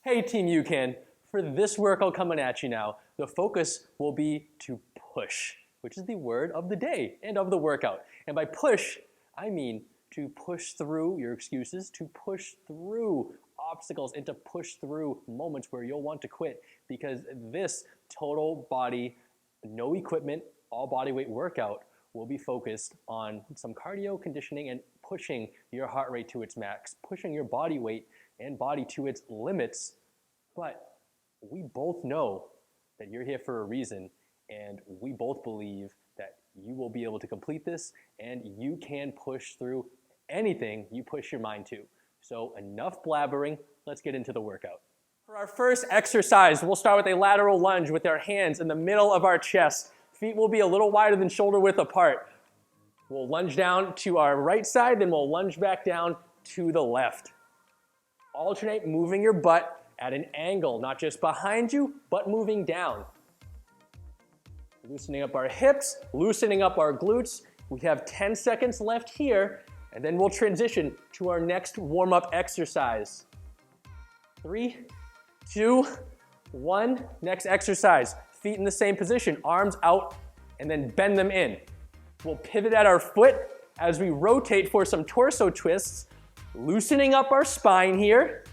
Hey Team Ucan, for this workout coming at you now, the focus will be to push, which is the word of the day and of the workout. And by push, I mean to push through your excuses, to push through obstacles, and to push through moments where you'll want to quit, because this total body, no equipment, all body weight workout will be focused on some cardio conditioning and pushing your heart rate to its max, pushing your body weight and body to its limits. But we both know that you're here for a reason, and we both believe that you will be able to complete this and you can push through anything you push your mind to. So enough blabbering, let's get into the workout. For our first exercise, we'll start with a lateral lunge with our hands in the middle of our chest. Feet will be a little wider than shoulder width apart. We'll lunge down to our right side, then we'll lunge back down to the left. Alternate moving your butt at an angle, not just behind you, but moving down. Loosening up our hips, loosening up our glutes. We have 10 seconds left here, and then we'll transition to our next warm-up exercise. 3, 2, 1. Next exercise. Feet in the same position, arms out, and then bend them in. We'll pivot at our foot as we rotate for some torso twists, loosening up our spine here.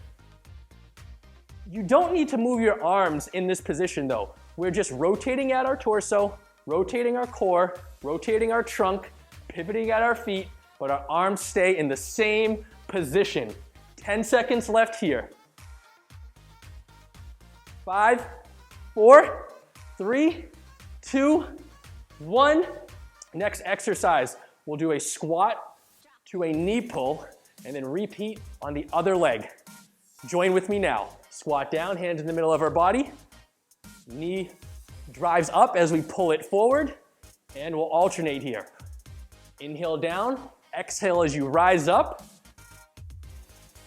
You don't need to move your arms in this position though. We're just rotating at our torso, rotating our core, rotating our trunk, pivoting at our feet, but our arms stay in the same position. 10 seconds left here. 5, 4, 3, 2, 1. Next exercise, we'll do a squat to a knee pull and then repeat on the other leg. Join with me now. Squat down, hands in the middle of our body. Knee drives up as we pull it forward, and we'll alternate here. Inhale down, exhale as you rise up.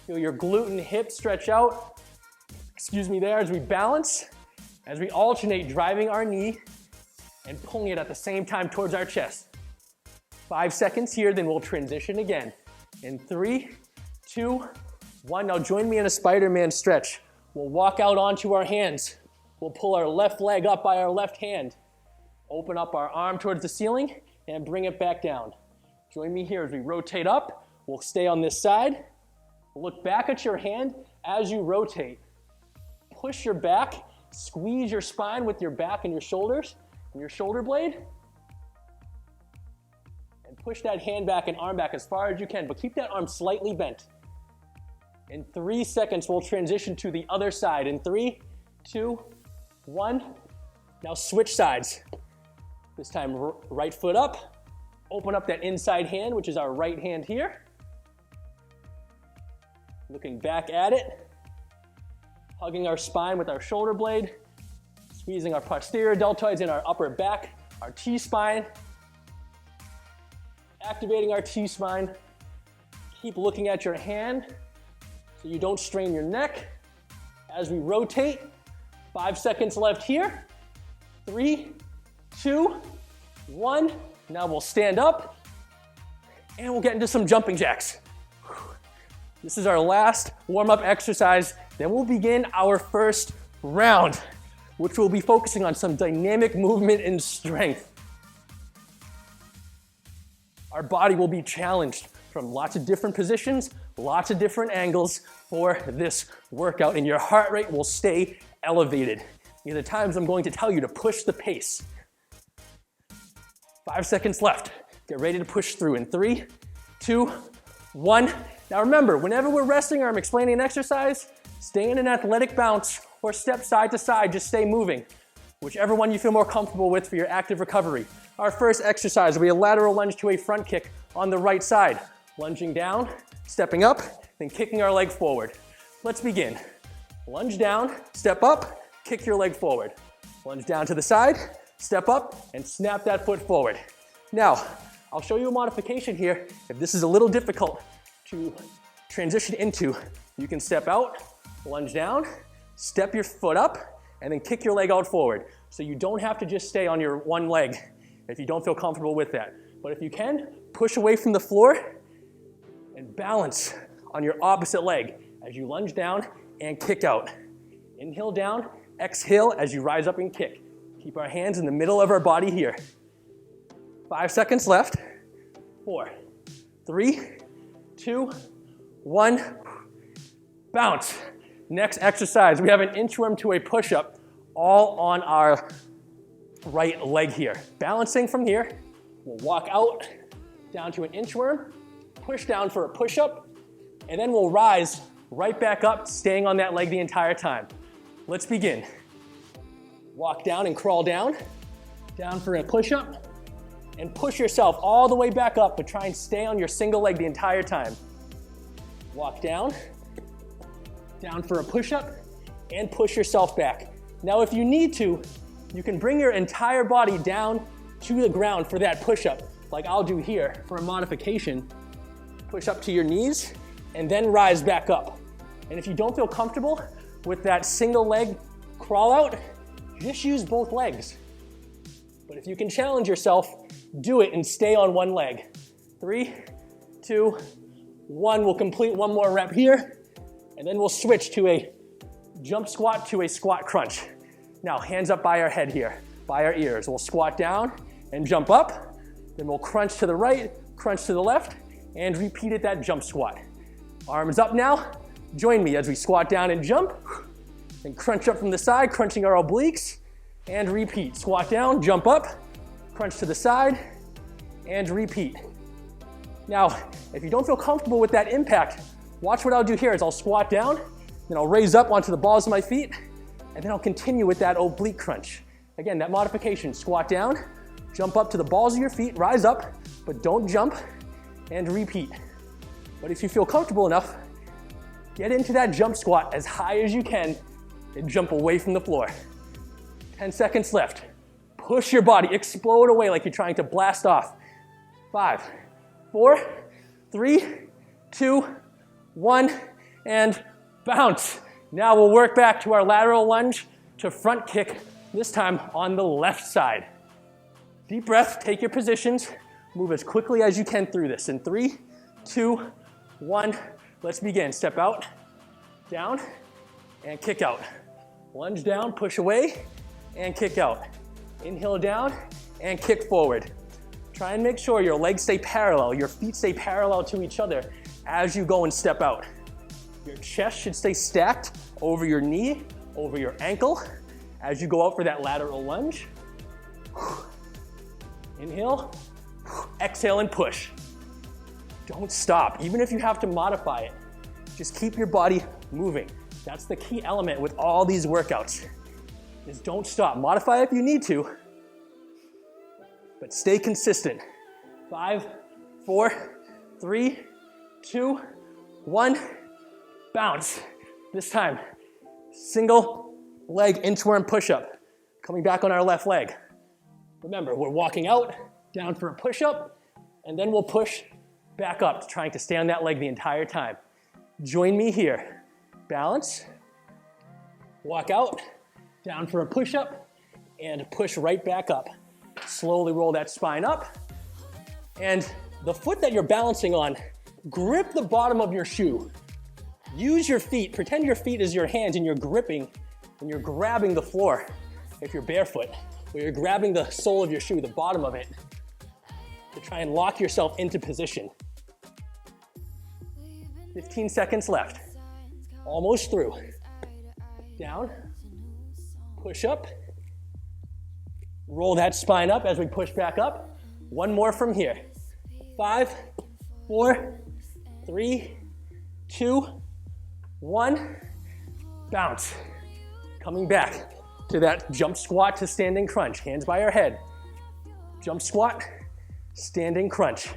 Feel your glute and hip stretch out. There as we balance, as we alternate driving our knee and pulling it at the same time towards our chest. 5 seconds here, then we'll transition again. In 3, 2, 1. Now join me in a Spider-Man stretch. We'll walk out onto our hands. We'll pull our left leg up by our left hand. Open up our arm towards the ceiling and bring it back down. Join me here as we rotate up. We'll stay on this side. Look back at your hand as you rotate. Push your back, squeeze your spine with your back and your shoulders and your shoulder blade. And push that hand back and arm back as far as you can, but keep that arm slightly bent. In 3 seconds, we'll transition to the other side. In 3, 2, 1. Now switch sides. This time, right foot up. Open up that inside hand, which is our right hand here. Looking back at it. Hugging our spine with our shoulder blade. Squeezing our posterior deltoids in our upper back, our T-spine. Activating our T-spine. Keep looking at your hand so you don't strain your neck. As we rotate, 5 seconds left here. 3, 2, 1. Now we'll stand up and we'll get into some jumping jacks. This is our last warm-up exercise. Then we'll begin our first round, which will be focusing on some dynamic movement and strength. Our body will be challenged from lots of different positions, lots of different angles for this workout, and your heart rate will stay elevated. These are times I'm going to tell you to push the pace. 5 seconds left. Get ready to push through in 3, 2, 1. Now remember, whenever we're resting or I'm explaining an exercise, stay in an athletic bounce or step side to side, just stay moving. Whichever one you feel more comfortable with for your active recovery. Our first exercise will be a lateral lunge to a front kick on the right side. Lunging down, stepping up, then kicking our leg forward. Let's begin. Lunge down, step up, kick your leg forward. Lunge down to the side, step up, and snap that foot forward. Now, I'll show you a modification here. If this is a little difficult to transition into, you can step out, lunge down, step your foot up, and then kick your leg out forward. So you don't have to just stay on your one leg if you don't feel comfortable with that. But if you can, push away from the floor and balance on your opposite leg as you lunge down and kick out. Inhale down, exhale as you rise up and kick. Keep our hands in the middle of our body here. 5 seconds left. 4, 3, 2, 1. Bounce. Next exercise, we have an inchworm to a push-up, all on our right leg here. Balancing from here, we'll walk out, down to an inchworm, push down for a push-up, and then we'll rise right back up, staying on that leg the entire time. Let's begin. Walk down and crawl down for a push-up, and push yourself all the way back up, but try and stay on your single leg the entire time. Walk down for a push-up, and push yourself back. Now, if you need to, you can bring your entire body down to the ground for that push-up, like I'll do here for a modification. Push up to your knees, and then rise back up. And if you don't feel comfortable with that single leg crawl out, just use both legs. But if you can challenge yourself, do it and stay on one leg. 3, 2, 1. We'll complete one more rep here, and then we'll switch to a jump squat to a squat crunch. Now, hands up by our head here, by our ears. We'll squat down and jump up, then we'll crunch to the right, crunch to the left, and repeat at that jump squat. Arms up now. Join me as we squat down and jump, and crunch up from the side, crunching our obliques, and repeat. Squat down, jump up, crunch to the side, and repeat. Now, if you don't feel comfortable with that impact, watch what I'll do here is I'll squat down, then I'll raise up onto the balls of my feet, and then I'll continue with that oblique crunch. Again, that modification, squat down, jump up to the balls of your feet, rise up, but don't jump, and repeat. But if you feel comfortable enough, get into that jump squat as high as you can and jump away from the floor. 10 seconds left. Push your body, explode away like you're trying to blast off. 5, 4, 3, 2, 1, and bounce. Now we'll work back to our lateral lunge to front kick, this time on the left side. Deep breath, take your positions, move as quickly as you can through this. In 3, 2, 1, let's begin. Step out, down, and kick out. Lunge down, push away, and kick out. Inhale down, and kick forward. Try and make sure your legs stay parallel, your feet stay parallel to each other as you go and step out. Your chest should stay stacked over your knee, over your ankle, as you go out for that lateral lunge. Inhale, exhale, and push. Don't stop, even if you have to modify it. Just keep your body moving. That's the key element with all these workouts, is don't stop. Modify if you need to, but stay consistent. 5, 4, 3, 2, 1, bounce. This time, single leg inchworm push-up, coming back on our left leg. Remember, we're walking out, down for a push-up, and then we'll push back up, trying to stay on that leg the entire time. Join me here. Balance, walk out, down for a push-up, and push right back up. Slowly roll that spine up, and the foot that you're balancing on, grip the bottom of your shoe. Use your feet, pretend your feet is your hands and you're gripping and you're grabbing the floor if you're barefoot, or you're grabbing the sole of your shoe, the bottom of it, to try and lock yourself into position. 15 seconds left. Almost through. Down, push up, roll that spine up as we push back up. One more from here. 5, 4, 3, 2, 1, bounce. Coming back to that jump squat to standing crunch. Hands by our head. Jump squat, standing crunch.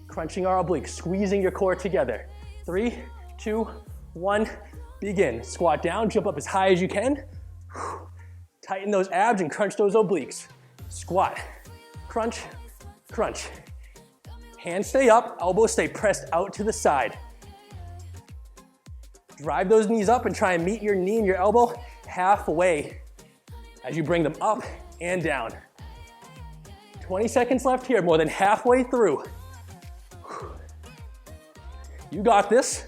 Crunching our obliques, squeezing your core together. 3, 2, 1, begin. Squat down, jump up as high as you can. Tighten those abs and crunch those obliques. Squat, crunch, crunch. Hands stay up, elbows stay pressed out to the side. Drive those knees up and try and meet your knee and your elbow halfway as you bring them up and down. 20 seconds left here, more than halfway through. You got this.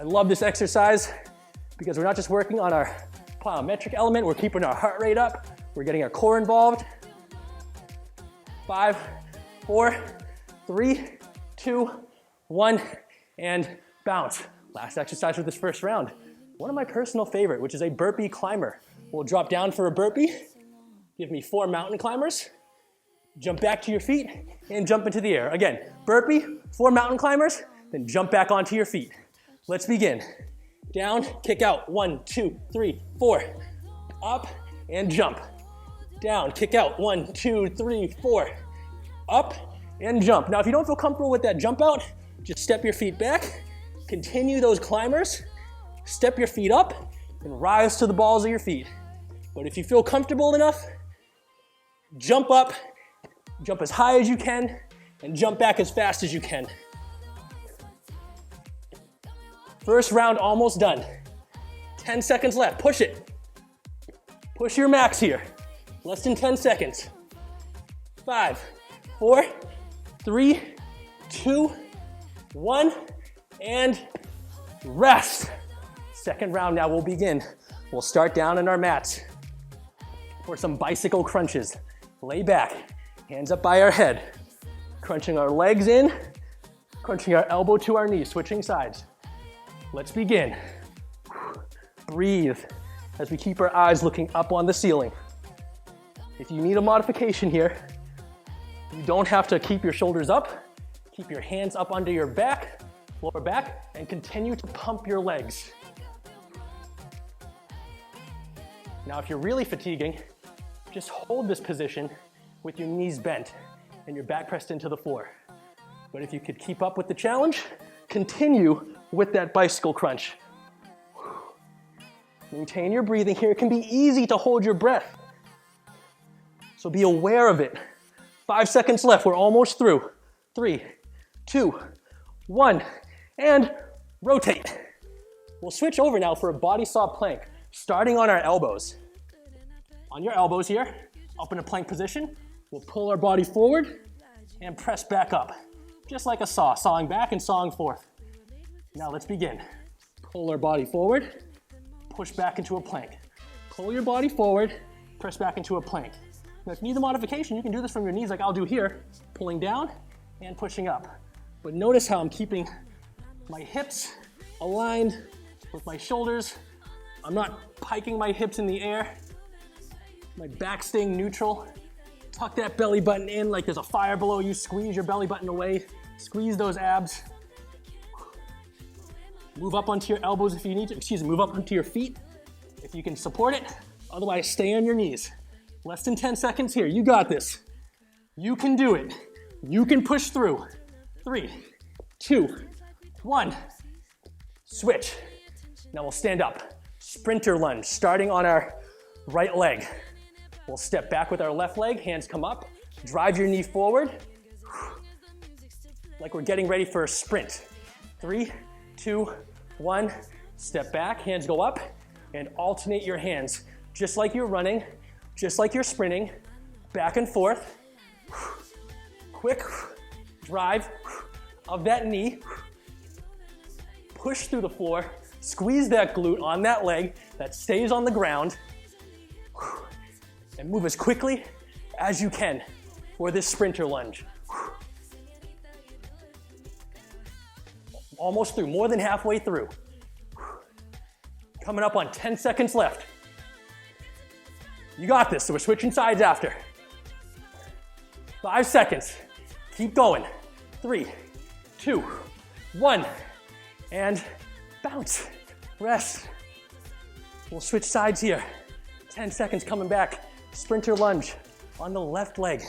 I love this exercise because we're not just working on our plyometric element, we're keeping our heart rate up, we're getting our core involved. 5, 4, 3, 2, 1, and bounce. Last exercise for this first round. One of my personal favorite, which is a burpee climber. We'll drop down for a burpee, give me 4 mountain climbers, jump back to your feet, and jump into the air. Again, burpee, 4 mountain climbers, then jump back onto your feet. Let's begin. Down, kick out, 1, 2, 3, 4. Up, and jump. Down, kick out, 1, 2, 3, 4. Up, and jump. Now, if you don't feel comfortable with that jump out, just step your feet back, continue those climbers, step your feet up, and rise to the balls of your feet. But if you feel comfortable enough, jump up, jump as high as you can, and jump back as fast as you can. First round almost done. 10 seconds left, push it. Push your max here. Less than 10 seconds. 5, 4, 3, 2, 1, and rest. Second round now will begin. We'll start down on our mats for some bicycle crunches. Lay back, hands up by our head. Crunching our legs in, crunching our elbow to our knee, switching sides. Let's begin. Breathe as we keep our eyes looking up on the ceiling. If you need a modification here, you don't have to keep your shoulders up. Keep your hands up under your back, lower back, and continue to pump your legs. Now, if you're really fatiguing, just hold this position with your knees bent and your back pressed into the floor. But if you could keep up with the challenge, continue with that bicycle crunch. Maintain your breathing here. It can be easy to hold your breath, so be aware of it. 5 seconds left, we're almost through. 3, 2, 1, and rotate. We'll switch over now for a body saw plank, starting on our elbows. On your elbows here, up in a plank position, we'll pull our body forward and press back up, just like a saw, sawing back and sawing forth. Now let's begin. Pull our body forward, push back into a plank. Pull your body forward, press back into a plank. Now, if you need the modification, you can do this from your knees like I'll do here, pulling down and pushing up. But notice how I'm keeping my hips aligned with my shoulders. I'm not piking my hips in the air. My back staying neutral. Tuck that belly button in like there's a fire below you. Squeeze your belly button away. Squeeze those abs. Move up onto your elbows if you need to. Move up onto your feet if you can support it. Otherwise, stay on your knees. Less than 10 seconds here. You got this. You can do it. You can push through. 3, 2, 1. Switch. Now we'll stand up. Sprinter lunge, starting on our right leg. We'll step back with our left leg. Hands come up. Drive your knee forward. Like we're getting ready for a sprint. 3, 2, 1. Step back. Hands go up. And alternate your hands. Just like you're running. Just like you're sprinting, back and forth. Quick drive of that knee. Push through the floor. Squeeze that glute on that leg that stays on the ground. And move as quickly as you can for this sprinter lunge. Almost through, more than halfway through. Coming up on 10 seconds left. You got this, so we're switching sides after. 5 seconds. Keep going. 3, 2, 1. And bounce. Rest. We'll switch sides here. 10 seconds coming back. Sprinter lunge on the left leg.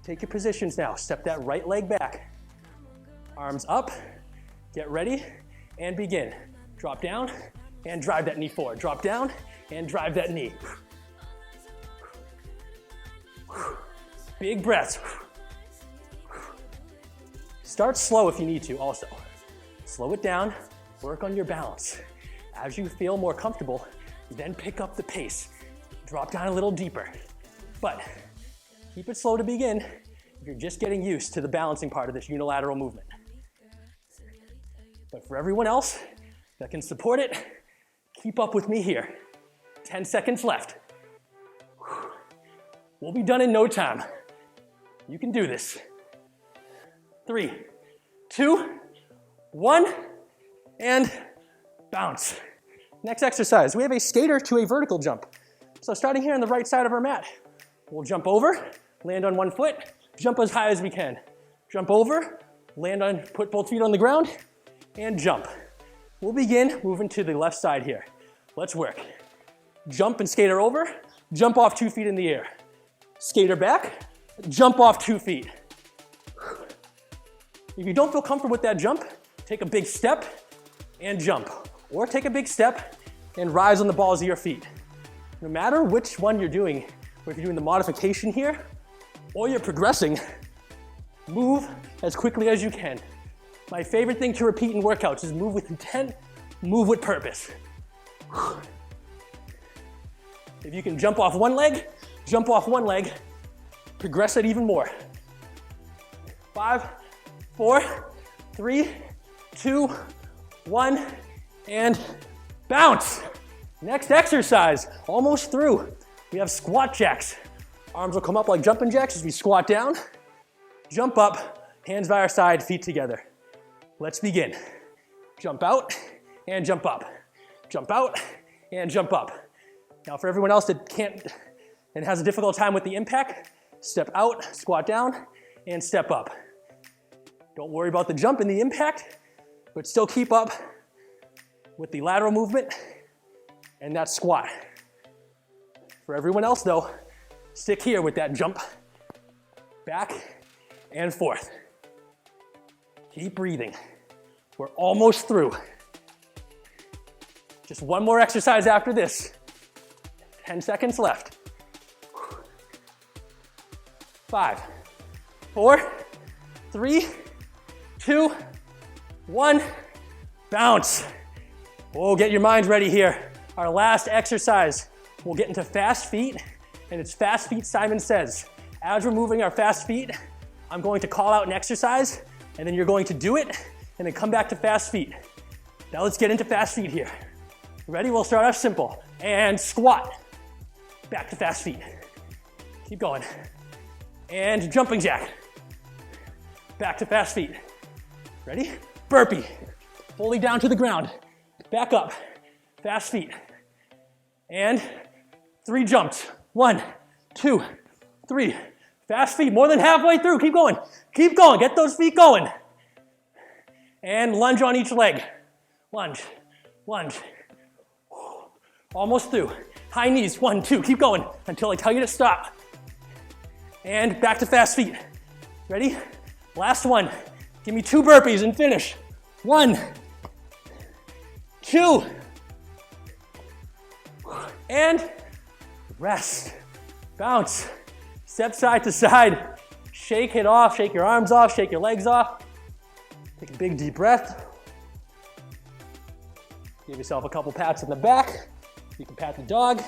Take your positions now. Step that right leg back. Arms up. Get ready and begin. Drop down and drive that knee forward. Drop down and drive that knee. Big breaths. Start slow if you need to also. Slow it down, work on your balance. As you feel more comfortable, then pick up the pace. Drop down a little deeper. But keep it slow to begin if you're just getting used to the balancing part of this unilateral movement. But for everyone else that can support it, keep up with me here. 10 seconds left. We'll be done in no time. You can do this. 3, 2, 1, and bounce. Next exercise, we have a skater to a vertical jump. So starting here on the right side of our mat, we'll jump over, land on one foot, jump as high as we can. Jump over, land on, put both feet on the ground, and jump. We'll begin moving to the left side here. Let's work. Jump and skater over, jump off 2 feet in the air. Skater back, jump off 2 feet. If you don't feel comfortable with that jump, take a big step and jump. Or take a big step and rise on the balls of your feet. No matter which one you're doing, or if you're doing the modification here, or you're progressing, move as quickly as you can. My favorite thing to repeat in workouts is move with intent, move with purpose. If you can jump off one leg, progress it even more. 5, 4, 3, 2, 1, and bounce. Next exercise, almost through. We have squat jacks. Arms will come up like jumping jacks as we squat down, jump up, hands by our side, feet together. Let's begin. Jump out and jump up. Jump out and jump up. Now for everyone else that can't and has a difficult time with the impact, step out, squat down, and step up. Don't worry about the jump and the impact, but still keep up with the lateral movement and that squat. For everyone else though, stick here with that jump, back and forth. Keep breathing. We're almost through. Just one more exercise after this. 10 seconds left. 5, 4, 3, 2, 1, bounce. Oh, get your minds ready here. Our last exercise, we'll get into fast feet, and it's fast feet Simon Says. As we're moving our fast feet, I'm going to call out an exercise, and then you're going to do it, and then come back to fast feet. Now let's get into fast feet here. Ready? We'll start off simple. And squat. Back to fast feet. Keep going. And jumping jack. Back to fast feet. Ready? Burpee. Fully down to the ground. Back up. Fast feet. And 3 jumps. 1, 2, 3. Fast feet, more than halfway through. Keep going. Keep going. Get those feet going. And lunge on each leg. Lunge, lunge. Almost through. High knees, 1, 2. Keep going until I tell you to stop. And back to fast feet. Ready? Last one. Give me 2 burpees and finish. 1, 2. And rest. Bounce. Step side to side. Shake it off. Shake your arms off. Shake your legs off. Take a big deep breath. Give yourself a couple pats on the back. You can pat the dog.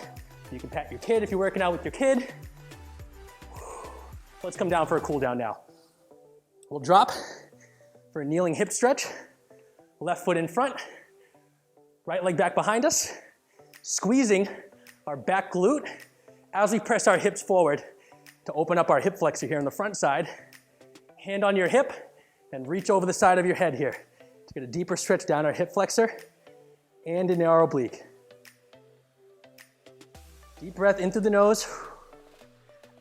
You can pat your kid if you're working out with your kid. Let's come down for a cool down now. We'll drop for a kneeling hip stretch. Left foot in front. Right leg back behind us. Squeezing our back glute as we press our hips forward to open up our hip flexor here on the front side. Hand on your hip and reach over the side of your head here to get a deeper stretch down our hip flexor and in our oblique. Deep breath in through the nose,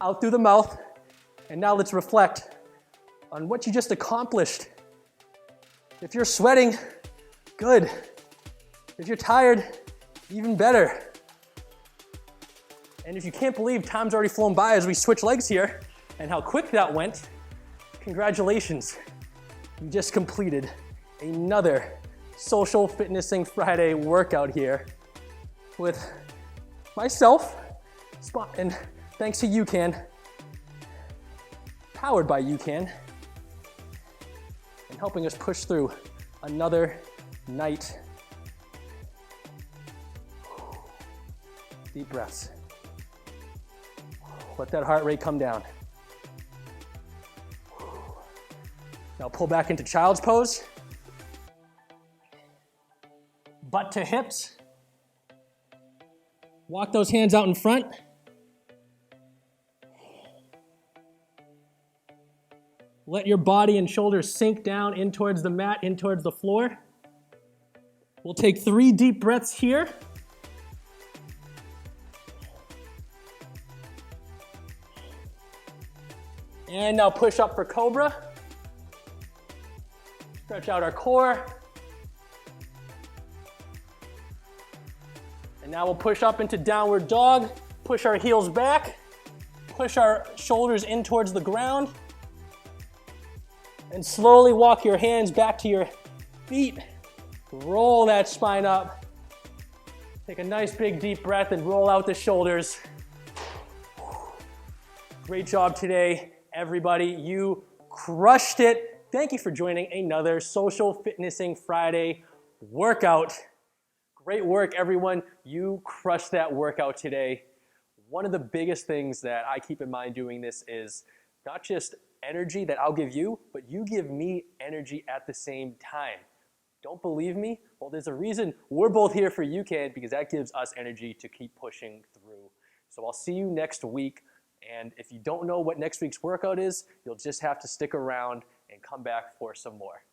out through the mouth, and now let's reflect on what you just accomplished. If you're sweating, good. If you're tired, even better. And if you can't believe time's already flown by as we switch legs here and how quick that went, congratulations. You just completed another Social Fitnessing Friday workout here with myself, and thanks to Ucan, powered by Ucan, and helping us push through another night. Deep breaths. Let that heart rate come down. Now pull back into child's pose. butt to hips. Walk those hands out in front. Let your body and shoulders sink down in towards the mat, in towards the floor. We'll take 3 deep breaths here. And now push up for Cobra. Stretch out our core. And now we'll push up into downward dog. Push our heels back. Push our shoulders in towards the ground. And slowly walk your hands back to your feet. Roll that spine up. Take a nice big deep breath and roll out the shoulders. Great job today, everybody. You crushed it. Thank you for joining another Social Fitnessing Friday workout. Great work, everyone. You crushed that workout today. One of the biggest things that I keep in mind doing this is not just energy that I'll give you, but you give me energy at the same time. Don't believe me? Well, there's a reason we're both here for Ucan, because that gives us energy to keep pushing through. So I'll see you next week. And if you don't know what next week's workout is, you'll just have to stick around and come back for some more.